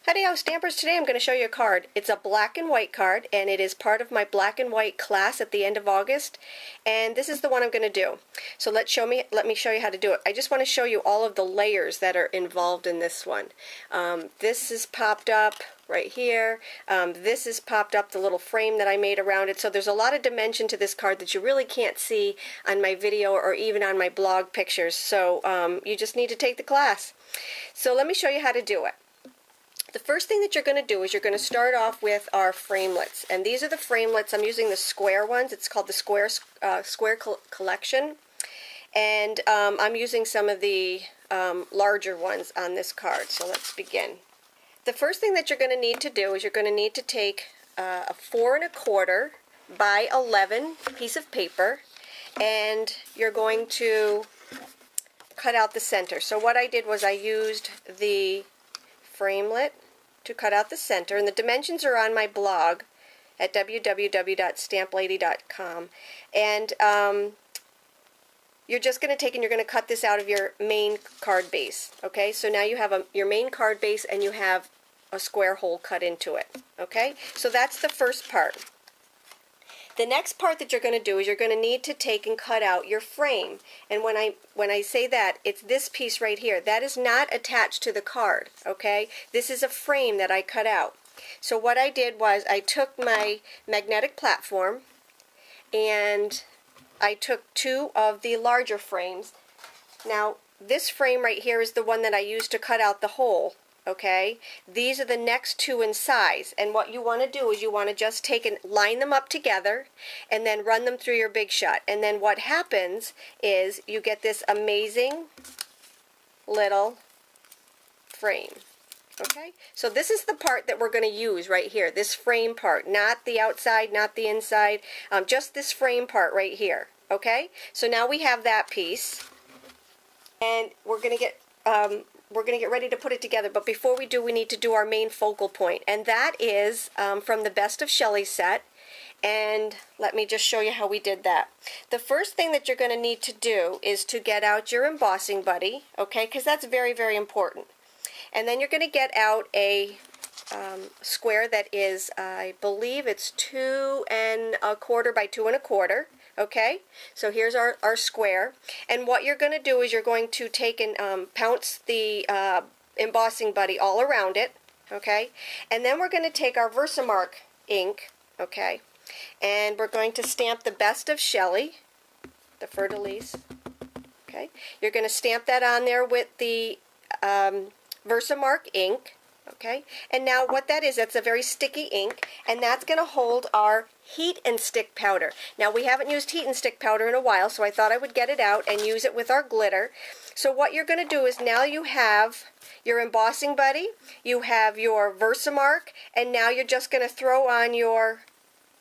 Howdy-ho stampers, today I'm going to show you a card. It's a black and white card and it is part of my black and white class at the end of August, and this is the one I'm going to do. So let me show you how to do it. I just want to show you all of the layers that are involved in this one. This is popped up right here. This is popped up, the little frame that I made around it. So there's a lot of dimension to this card that you really can't see on my video or even on my blog pictures. So you just need to take the class. So let me show you how to do it. The first thing that you're going to do is you're going to start off with our framelets, and these are the framelets. I'm using the square ones. It's called the Square Collection, and I'm using some of the larger ones on this card. So let's begin. The first thing that you're going to need to do is you're going to need to take a 4 1/4 by 11 piece of paper, and you're going to cut out the center. So what I did was I used the framelit to cut out the center, and the dimensions are on my blog at www.stamplady.com, and you're just going to take and you're going to cut this out of your main card base. Okay, so now you have your main card base and you have a square hole cut into it. Okay, so that's the first part. The next part that you're going to do is you're going to need to take and cut out your frame. And when I say that, it's this piece right here. That is not attached to the card, okay? This is a frame that I cut out. So what I did was I took my magnetic platform and I took 2 of the larger frames. Now, this frame right here is the one that I used to cut out the hole. Okay, these are the next 2 in size, and what you want to do is you want to just take and line them up together and then run them through your Big Shot, and then what happens is you get this amazing little frame. Okay, so this is the part that we're going to use right here, this frame part, not the outside, not the inside, just this frame part right here. Okay, so now we have that piece, and we're going to get ready to put it together, but before we do, we need to do our main focal point, and that is from the Best of Shelley set, and let me just show you how we did that. The first thing that you're going to need to do is to get out your embossing buddy, okay, because that's very, very important. And then you're going to get out a square that is, I believe it's 2 1/4 by 2 1/4. Okay, so here's our square, and what you're going to do is you're going to take and pounce the embossing buddy all around it, okay, and then we're going to take our Versamark ink, okay, and we're going to stamp the Best of Shelley, the fleur-de-lis, okay. You're going to stamp that on there with the Versamark ink, okay, and now what that is, that's a very sticky ink, and that's going to hold our heat and stick powder. Now, we haven't used heat and stick powder in a while, so I thought I would get it out and use it with our glitter. So what you're going to do is now you have your embossing buddy, you have your Versamark, and now you're just going to throw on your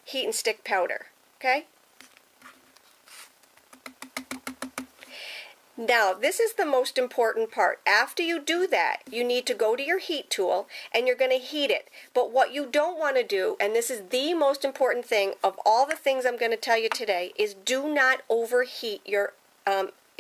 heat and stick powder, okay? Now, this is the most important part. After you do that, you need to go to your heat tool and you're going to heat it. But what you don't want to do, and this is the most important thing of all the things I'm going to tell you today, is do not overheat your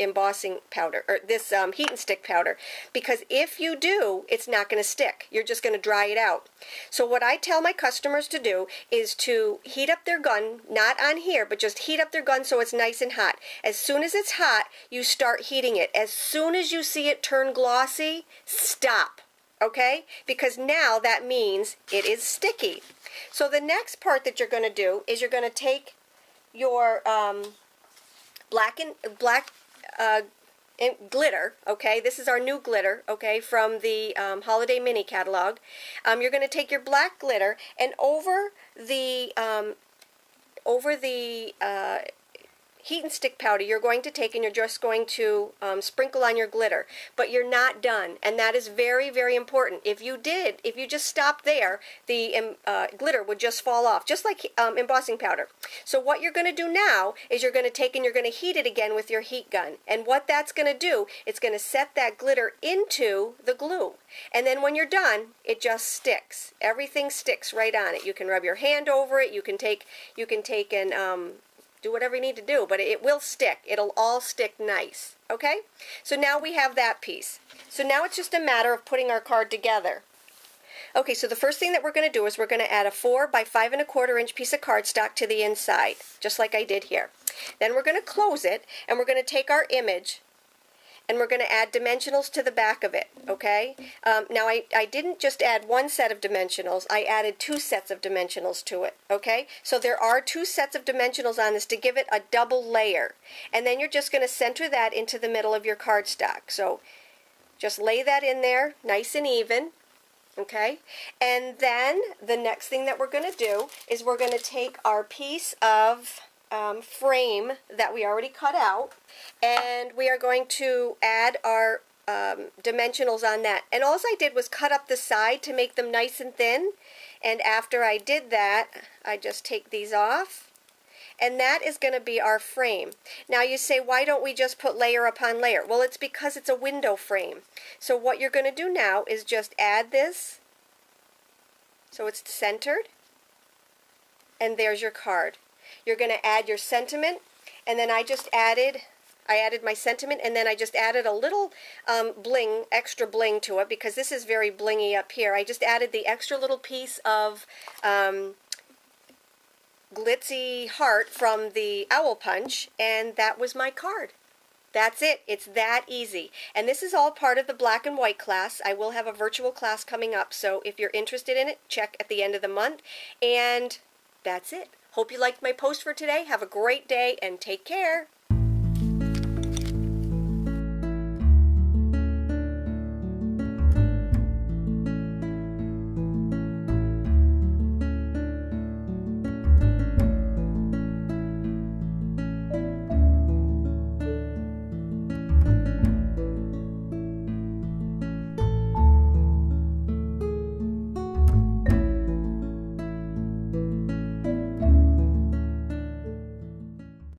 embossing powder, or this heat and stick powder, because if you do, it's not going to stick. You're just going to dry it out. So what I tell my customers to do is to heat up their gun, not on here, but just heat up their gun so it's nice and hot. As soon as it's hot, you start heating it. As soon as you see it turn glossy, stop. Okay? Because now that means it is sticky. So the next part that you're going to do is you're going to take your black glitter, okay, this is our new glitter, okay, from the Holiday Mini Catalog. You're going to take your black glitter, and over the heat and stick powder, you're going to take and you're just going to sprinkle on your glitter. But you're not done, and that is very, very important. If you just stopped there, the glitter would just fall off, just like embossing powder. So what you're going to do now is you're going to take and you're going to heat it again with your heat gun. And what that's going to do, it's going to set that glitter into the glue. And then when you're done, it just sticks. Everything sticks right on it. You can rub your hand over it. You can take and do whatever you need to do, but it will stick. It'll all stick nice. Okay? So now we have that piece. So now it's just a matter of putting our card together. Okay, so the first thing that we're going to do is we're going to add a 4 by 5 1/4 inch piece of cardstock to the inside, just like I did here. Then we're going to close it, and we're going to take our image, and we're going to add dimensionals to the back of it, okay? Now, I didn't just add one set of dimensionals, I added 2 sets of dimensionals to it, okay? So there are 2 sets of dimensionals on this to give it a double layer. And then you're just going to center that into the middle of your cardstock. So just lay that in there, nice and even, okay? And then the next thing that we're going to do is we're going to take our piece of frame that we already cut out, and we are going to add our dimensionals on that. And all I did was cut up the side to make them nice and thin, and after I did that, I just take these off, and that is going to be our frame. Now you say, why don't we just put layer upon layer? Well, it's because it's a window frame. So what you're going to do now is just add this so it's centered, and there's your card. You're going to add your sentiment, and then I added my sentiment, and then I just added a little bling, extra bling to it, because this is very blingy up here. I just added the extra little piece of glitzy heart from the owl punch, and that was my card. That's it. It's that easy. And this is all part of the black and white class. I will have a virtual class coming up, so if you're interested in it, check at the end of the month. And that's it. Hope you liked my post for today. Have a great day and take care.